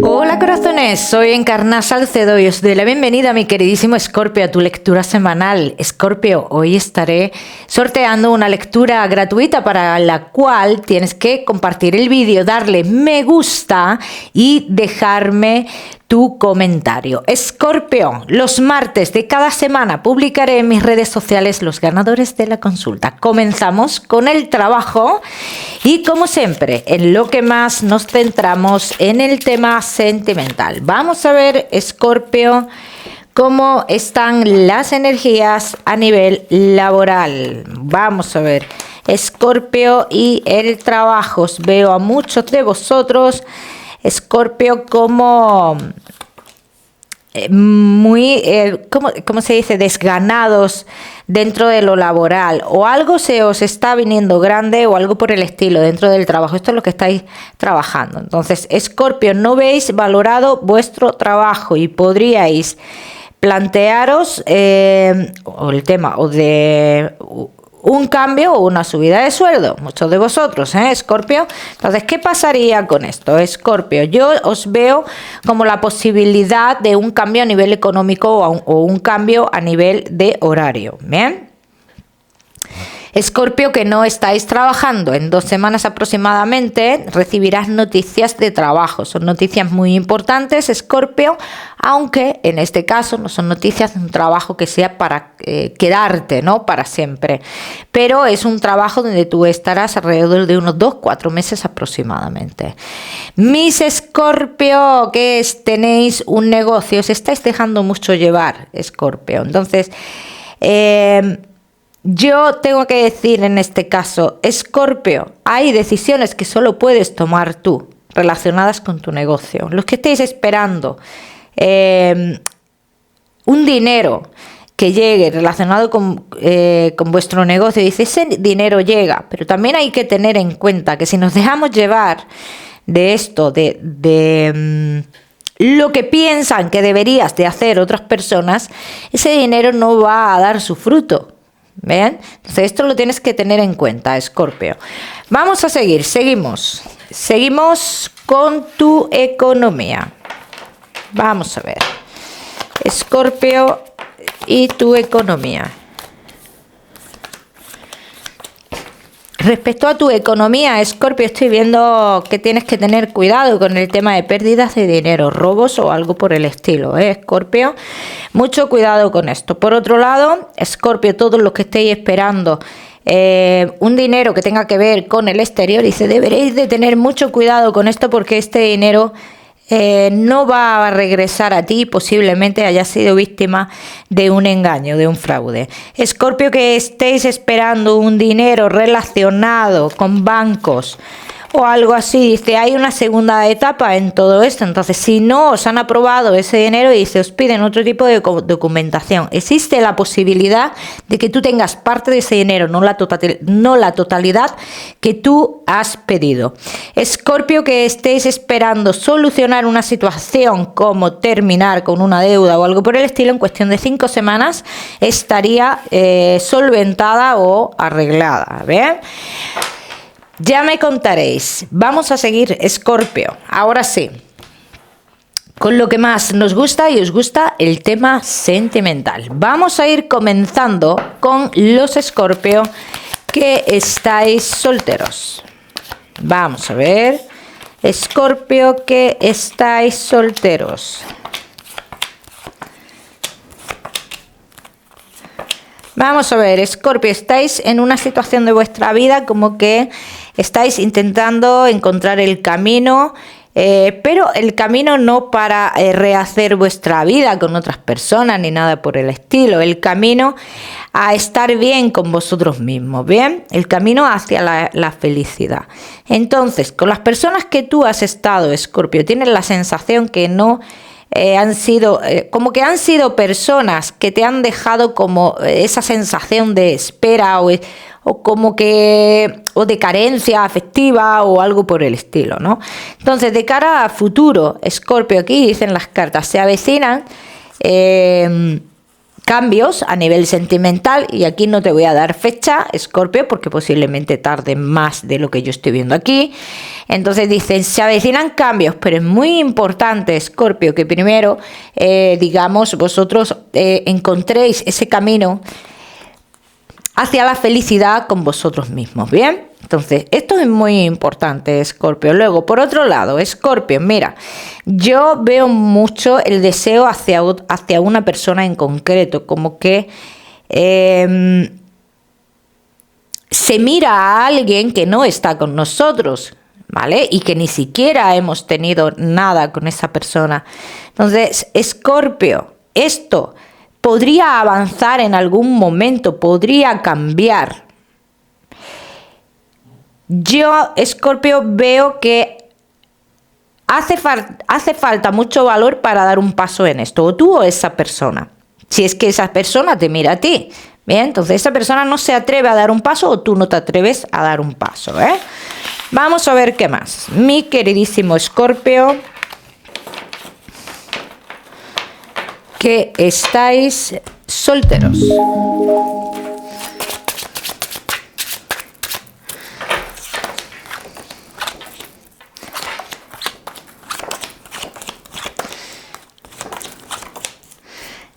Hola corazones, soy Encarna Salcedo y os doy la bienvenida a mi queridísimo Escorpio, a tu lectura semanal. Escorpio, hoy estaré sorteando una lectura gratuita para la cual tienes que compartir el vídeo, darle me gusta y dejarme tu comentario. Escorpio, los martes de cada semana publicaré en mis redes sociales los ganadores de la consulta. Comenzamos con el trabajo y, como siempre, en lo que más nos centramos en el tema sentimental. Vamos a ver, Escorpio, cómo están las energías a nivel laboral. Vamos a ver, Escorpio, y el trabajo. Os veo a muchos de vosotros, Escorpio, como muy, ¿cómo se dice?, desganados dentro de lo laboral, o algo se os está viniendo grande o algo por el estilo dentro del trabajo. Esto es lo que estáis trabajando. Entonces, Escorpio, no veis valorado vuestro trabajo y podríais plantearos o el tema o de un cambio o una subida de sueldo, muchos de vosotros, Escorpio. Entonces, ¿qué pasaría con esto, Escorpio? Yo os veo como la posibilidad de un cambio a nivel económico o un cambio a nivel de horario, ¿bien? Escorpio, que no estáis trabajando, en 2 semanas aproximadamente recibirás noticias de trabajo. Son noticias muy importantes, Escorpio, aunque en este caso no son noticias de un trabajo que sea para quedarte, ¿no?, para siempre. Pero es un trabajo donde tú estarás alrededor de unos 2-4 meses aproximadamente. Mis Escorpio, que tenéis un negocio, os estáis dejando mucho llevar, Escorpio. Entonces, yo tengo que decir en este caso, Escorpio, hay decisiones que solo puedes tomar tú relacionadas con tu negocio. Los que estéis esperando un dinero que llegue relacionado con vuestro negocio, dice, ese dinero llega, pero también hay que tener en cuenta que si nos dejamos llevar de esto, de lo que piensan que deberías de hacer otras personas, ese dinero no va a dar su fruto. ¿Ven? Entonces esto lo tienes que tener en cuenta, Escorpio. Vamos a seguir, seguimos con tu economía. Vamos a ver, Escorpio, y tu economía. Respecto a tu economía, Escorpio, estoy viendo que tienes que tener cuidado con el tema de pérdidas de dinero, robos o algo por el estilo, Escorpio. Mucho cuidado con esto. Por otro lado, Escorpio, todos los que estéis esperando un dinero que tenga que ver con el exterior, dice, deberéis de tener mucho cuidado con esto porque este dinero no va a regresar a ti, posiblemente hayas sido víctima de un engaño, de un fraude. Escorpio, que estéis esperando un dinero relacionado con bancos o algo así, dice, hay una segunda etapa en todo esto. Entonces, si no os han aprobado ese dinero, dice, os piden otro tipo de documentación. Existe la posibilidad de que tú tengas parte de ese dinero, no la totalidad que tú has pedido. Escorpio, que estéis esperando solucionar una situación como terminar con una deuda o algo por el estilo, en cuestión de 5 semanas estaría solventada o arreglada, ¿bien? Ya me contaréis. Vamos a seguir, Escorpio. Ahora sí, con lo que más nos gusta y os gusta, el tema sentimental. Vamos a ir comenzando con los Escorpio que estáis solteros. Vamos a ver, Escorpio, que estáis solteros. Vamos a ver, Escorpio, estáis en una situación de vuestra vida como que estáis intentando encontrar el camino, pero el camino no para rehacer vuestra vida con otras personas ni nada por el estilo, el camino a estar bien con vosotros mismos, ¿bien? El camino hacia la felicidad. Entonces, con las personas que tú has estado, Escorpio, tienes la sensación que no han sido, como que han sido personas que te han dejado como esa sensación de espera o como que, o de carencia afectiva o algo por el estilo, ¿no? Entonces, de cara a futuro, Escorpio, aquí dicen las cartas, se avecinan cambios a nivel sentimental, y aquí no te voy a dar fecha, Escorpio, porque posiblemente tarde más de lo que yo estoy viendo aquí. Entonces dicen, se avecinan cambios, pero es muy importante, Escorpio, que primero, digamos, vosotros encontréis ese camino hacia la felicidad con vosotros mismos, ¿bien? Entonces, esto es muy importante, Escorpio. Luego, por otro lado, Escorpio, mira, yo veo mucho el deseo hacia una persona en concreto, como que se mira a alguien que no está con nosotros, ¿vale? Y que ni siquiera hemos tenido nada con esa persona. Entonces, Escorpio, esto podría avanzar en algún momento, podría cambiar. Yo, Escorpio, veo que hace falta mucho valor para dar un paso en esto, o tú o esa persona. Si es que esa persona te mira a ti, bien, entonces esa persona no se atreve a dar un paso o tú no te atreves a dar un paso, ¿eh? Vamos a ver qué más. Mi queridísimo Escorpio, que estáis solteros.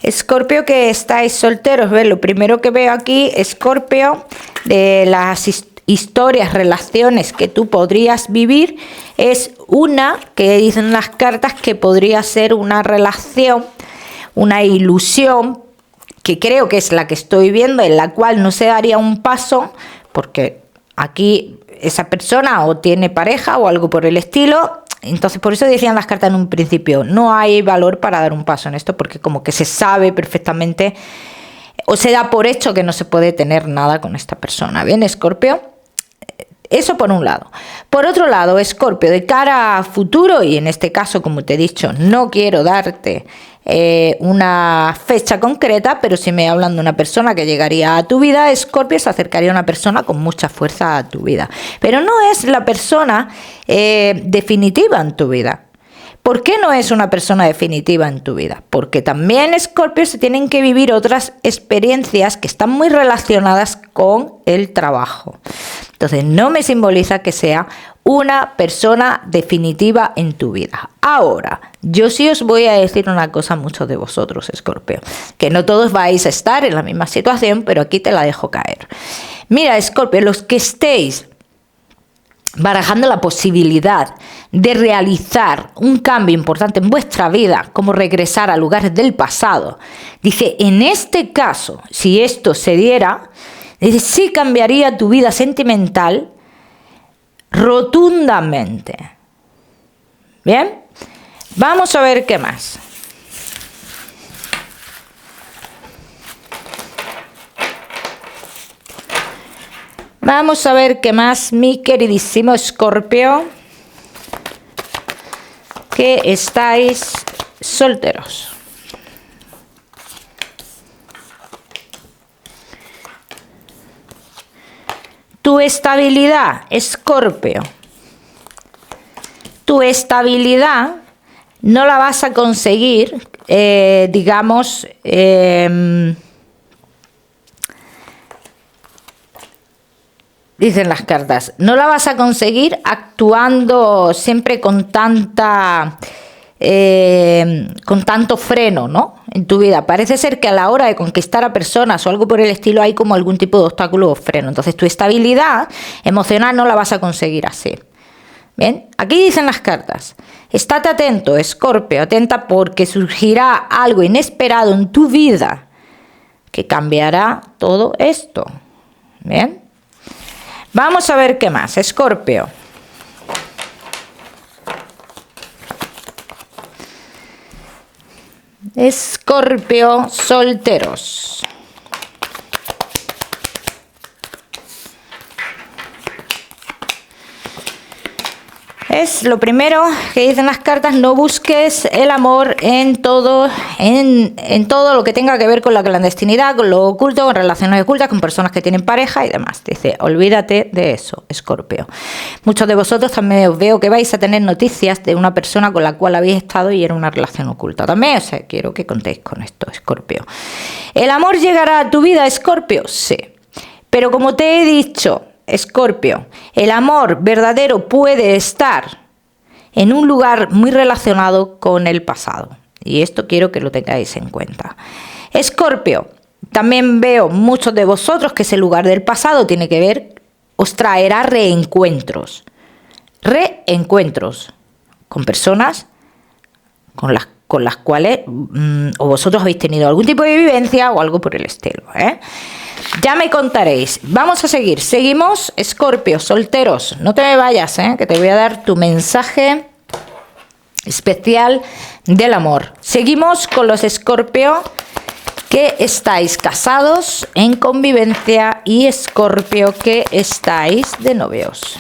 Escorpio, que estáis solteros, ¿ves? Lo primero que veo aquí, Escorpio, de las historias, relaciones que tú podrías vivir, es una que dicen las cartas que podría ser una relación, una ilusión, que creo que es la que estoy viendo, en la cual no se daría un paso, porque aquí esa persona o tiene pareja o algo por el estilo. Entonces, por eso decían las cartas en un principio, no hay valor para dar un paso en esto, porque como que se sabe perfectamente o se da por hecho que no se puede tener nada con esta persona. ¿Bien, Escorpio? Eso por un lado. Por otro lado, Escorpio, de cara a futuro, y en este caso, como te he dicho, no quiero darte una fecha concreta, pero si me hablan de una persona que llegaría a tu vida, Escorpio, se acercaría a una persona con mucha fuerza a tu vida. Pero no es la persona definitiva en tu vida. ¿Por qué no es una persona definitiva en tu vida? Porque también, Escorpio, se tienen que vivir otras experiencias que están muy relacionadas con el trabajo. Entonces, no me simboliza que sea una persona definitiva en tu vida. Ahora, yo sí os voy a decir una cosa a muchos de vosotros, Escorpio, que no todos vais a estar en la misma situación, pero aquí te la dejo caer. Mira, Escorpio, los que estéis barajando la posibilidad de realizar un cambio importante en vuestra vida, como regresar a lugares del pasado, dice, en este caso, si esto se diera, dice, sí cambiaría tu vida sentimental rotundamente. Bien, vamos a ver qué más. Vamos a ver qué más, mi queridísimo Escorpio, que estáis solteros. Tu estabilidad, Escorpio. Tu estabilidad no la vas a conseguir, digamos, dicen las cartas, no la vas a conseguir actuando siempre con tanto freno, ¿no? En tu vida. Parece ser que a la hora de conquistar a personas o algo por el estilo hay como algún tipo de obstáculo o freno. Entonces tu estabilidad emocional no la vas a conseguir así. Bien, aquí dicen las cartas, estate atento, Escorpio, atenta, porque surgirá algo inesperado en tu vida que cambiará todo esto. Bien. Vamos a ver qué más, Escorpio. Escorpio, solteros. ¿ves? Lo primero que dicen las cartas, no busques el amor en todo, en todo lo que tenga que ver con la clandestinidad, con lo oculto, con relaciones ocultas, con personas que tienen pareja y demás. Dice, olvídate de eso, Escorpio. Muchos de vosotros también os veo que vais a tener noticias de una persona con la cual habéis estado y era una relación oculta. También, o sea, quiero que contéis con esto, Escorpio. ¿El amor llegará a tu vida, Escorpio? Sí. Pero como te he dicho, Escorpio, el amor verdadero puede estar en un lugar muy relacionado con el pasado. Y esto quiero que lo tengáis en cuenta. Escorpio, también veo muchos de vosotros que ese lugar del pasado tiene que ver, os traerá reencuentros. Reencuentros con personas con las cuales o vosotros habéis tenido algún tipo de vivencia o algo por el estilo, ¿eh? Ya me contaréis. Vamos a seguir. Seguimos, Escorpio, solteros. No te me vayas, que te voy a dar tu mensaje especial del amor. Seguimos con los Escorpio que estáis casados en convivencia y Escorpio que estáis de novios.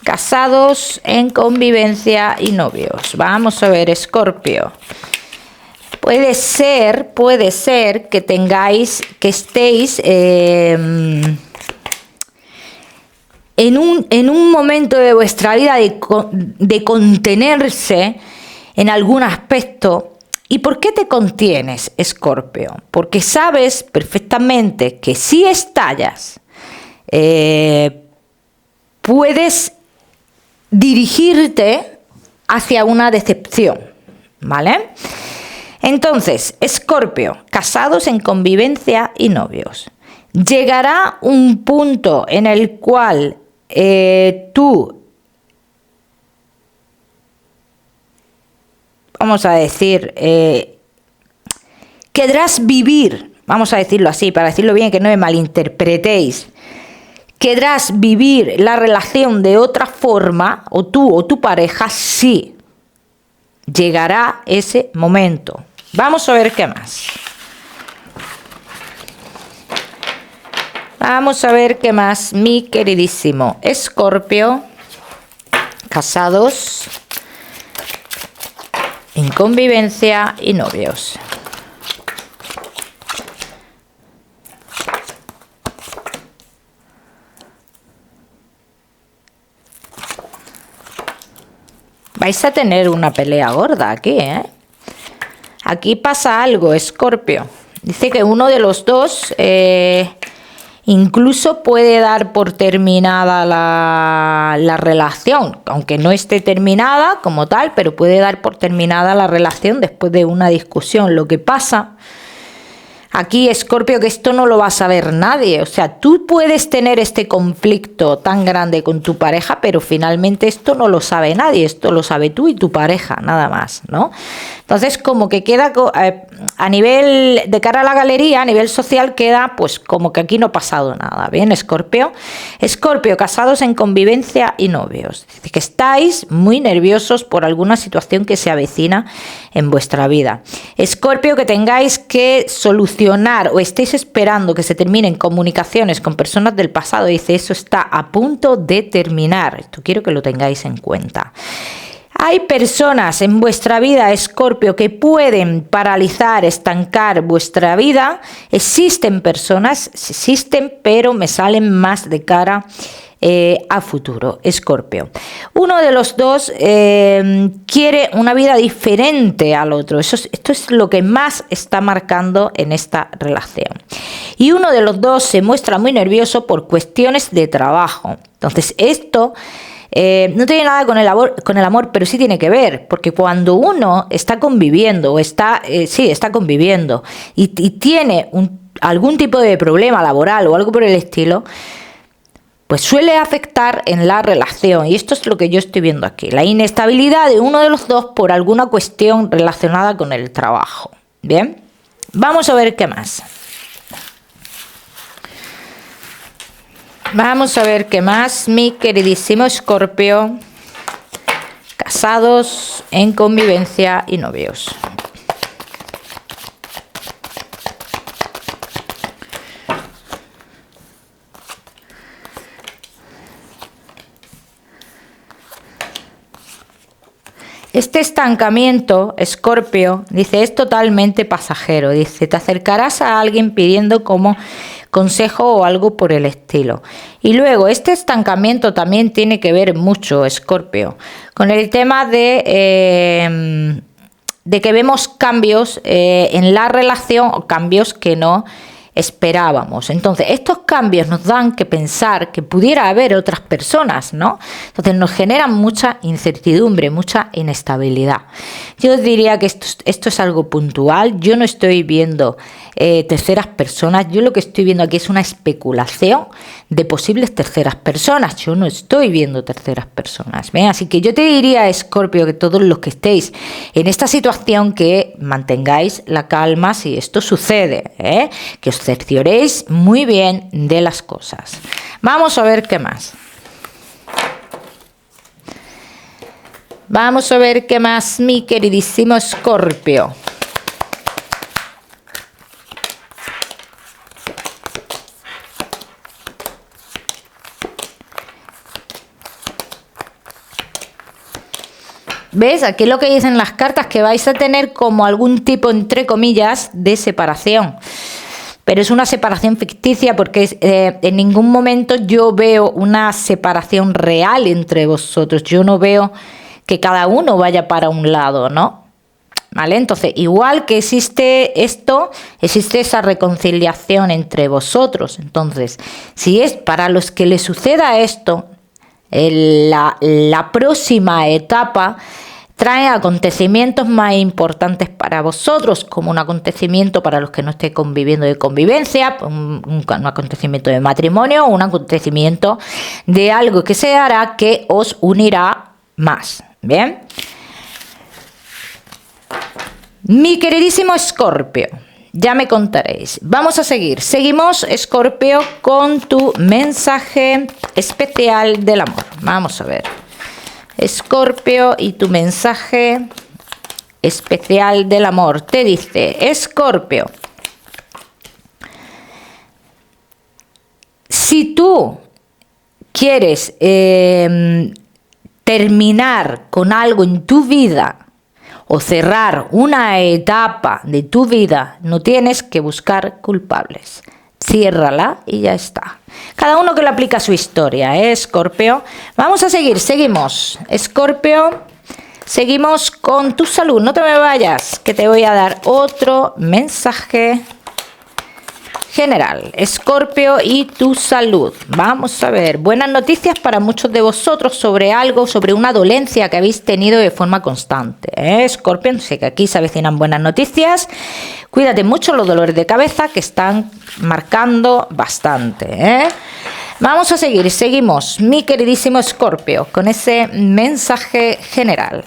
Casados en convivencia y novios. Vamos a ver, Escorpio. Puede ser que tengáis, que estéis en un momento de vuestra vida de contenerse en algún aspecto. ¿Y por qué te contienes, Escorpio? Porque sabes perfectamente que si estallas, puedes dirigirte hacia una decepción, ¿vale? Entonces, Escorpio, casados en convivencia y novios. Llegará un punto en el cual tú, vamos a decir, querrás vivir, vamos a decirlo así, para decirlo bien, que no me malinterpretéis, querrás vivir la relación de otra forma, o tú o tu pareja, sí. Llegará ese momento. Vamos a ver qué más. Vamos a ver qué más, mi queridísimo Escorpio, casados en convivencia y novios. Vais a tener una pelea gorda aquí, ¿eh? Aquí pasa algo, Escorpio. Dice que uno de los dos incluso puede dar por terminada la relación, aunque no esté terminada como tal, pero puede dar por terminada la relación después de una discusión. Lo que pasa aquí, Escorpio, que esto no lo va a saber nadie. O sea, tú puedes tener este conflicto tan grande con tu pareja, pero finalmente esto no lo sabe nadie. Esto lo sabe tú y tu pareja, nada más, ¿no? Entonces, como que queda a nivel de cara a la galería, a nivel social, queda pues como que aquí no ha pasado nada. Bien, Escorpio. Escorpio, casados en convivencia y novios. Dice que estáis muy nerviosos por alguna situación que se avecina en vuestra vida. Escorpio, que tengáis que solucionar o estéis esperando que se terminen comunicaciones con personas del pasado. Dice, eso está a punto de terminar. Esto quiero que lo tengáis en cuenta. Hay personas en vuestra vida, Escorpio, que pueden paralizar, estancar vuestra vida. Existen personas, pero me salen más de cara a futuro, Escorpio. Uno de los dos quiere una vida diferente al otro. Esto es lo que más está marcando en esta relación. Y uno de los dos se muestra muy nervioso por cuestiones de trabajo. Entonces, esto no tiene nada con el amor, pero sí tiene que ver, porque cuando uno está conviviendo o está conviviendo y tiene algún tipo de problema laboral o algo por el estilo, pues suele afectar en la relación. Y esto es lo que yo estoy viendo aquí, la inestabilidad de uno de los dos por alguna cuestión relacionada con el trabajo. Bien, vamos a ver qué más. Vamos a ver qué más, mi queridísimo Escorpio, casados en convivencia y novios. Este estancamiento, Escorpio, dice, es totalmente pasajero. Dice, te acercarás a alguien pidiendo como consejo o algo por el estilo. Y luego, este estancamiento también tiene que ver mucho, Escorpio, con el tema de que vemos cambios en la relación o cambios que no esperábamos. Entonces, estos cambios nos dan que pensar que pudiera haber otras personas, ¿no? Entonces, nos generan mucha incertidumbre, mucha inestabilidad. Yo diría que esto es algo puntual. Yo no estoy viendo terceras personas. Yo lo que estoy viendo aquí es una especulación de posibles terceras personas. Yo no estoy viendo terceras personas. ¿Ven? Así que yo te diría, Escorpio, que todos los que estéis en esta situación, que mantengáis la calma si esto sucede, que os cercioréis muy bien de las cosas. Vamos a ver qué más. Vamos a ver qué más, mi queridísimo Escorpio. ¿Ves? Aquí lo que dicen las cartas, que vais a tener como algún tipo, entre comillas, de separación. Pero es una separación ficticia, porque en ningún momento yo veo una separación real entre vosotros. Yo no veo que cada uno vaya para un lado, ¿no? ¿Vale? Entonces, igual que existe esto, existe esa reconciliación entre vosotros. Entonces, si es para los que les suceda esto, la próxima etapa trae acontecimientos más importantes para vosotros, como un acontecimiento para los que no estéis conviviendo de convivencia, un acontecimiento de matrimonio, un acontecimiento de algo que se hará que os unirá más. ¿Bien? Mi queridísimo Escorpio, ya me contaréis. Vamos a seguir. Seguimos, Escorpio, con tu mensaje especial del amor. Vamos a ver. Escorpio y tu mensaje especial del amor. Te dice, Escorpio, si tú quieres terminar con algo en tu vida o cerrar una etapa de tu vida, no tienes que buscar culpables. Ciérrala y ya está. Cada uno que le aplica su historia, Escorpio. Vamos a seguir, seguimos. Escorpio, seguimos con tu salud. No te me vayas, que te voy a dar otro mensaje general. Escorpio y tu salud. Vamos a ver. Buenas noticias para muchos de vosotros sobre algo, sobre una dolencia que habéis tenido de forma constante. Escorpio, sé que aquí se avecinan buenas noticias. Cuídate mucho los dolores de cabeza que están marcando bastante. Vamos a seguir. Seguimos, mi queridísimo Escorpio, con ese mensaje general.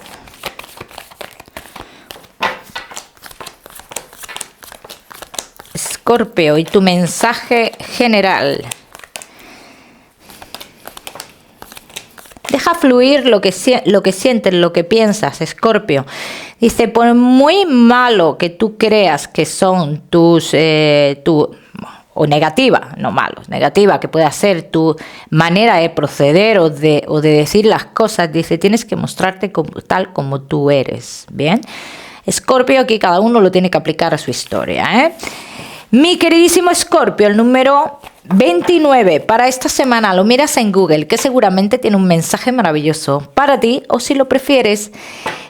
Escorpio y tu mensaje general. Deja fluir lo que sientes, lo que piensas, Escorpio. Dice, por muy malo que tú creas que son tus... o negativa, no malos, negativa, que pueda ser tu manera de proceder o de decir las cosas, dice, tienes que mostrarte tal como tú eres, ¿bien? Escorpio, aquí cada uno lo tiene que aplicar a su historia, Mi queridísimo Escorpio, el número 29 para esta semana, lo miras en Google, que seguramente tiene un mensaje maravilloso para ti, o si lo prefieres,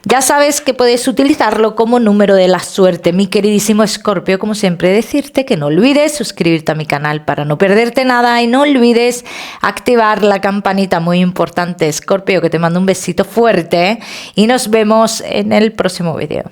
ya sabes que puedes utilizarlo como número de la suerte. Mi queridísimo Escorpio, como siempre, decirte que no olvides suscribirte a mi canal para no perderte nada y no olvides activar la campanita, muy importante, Escorpio, que te mando un besito fuerte y nos vemos en el próximo vídeo.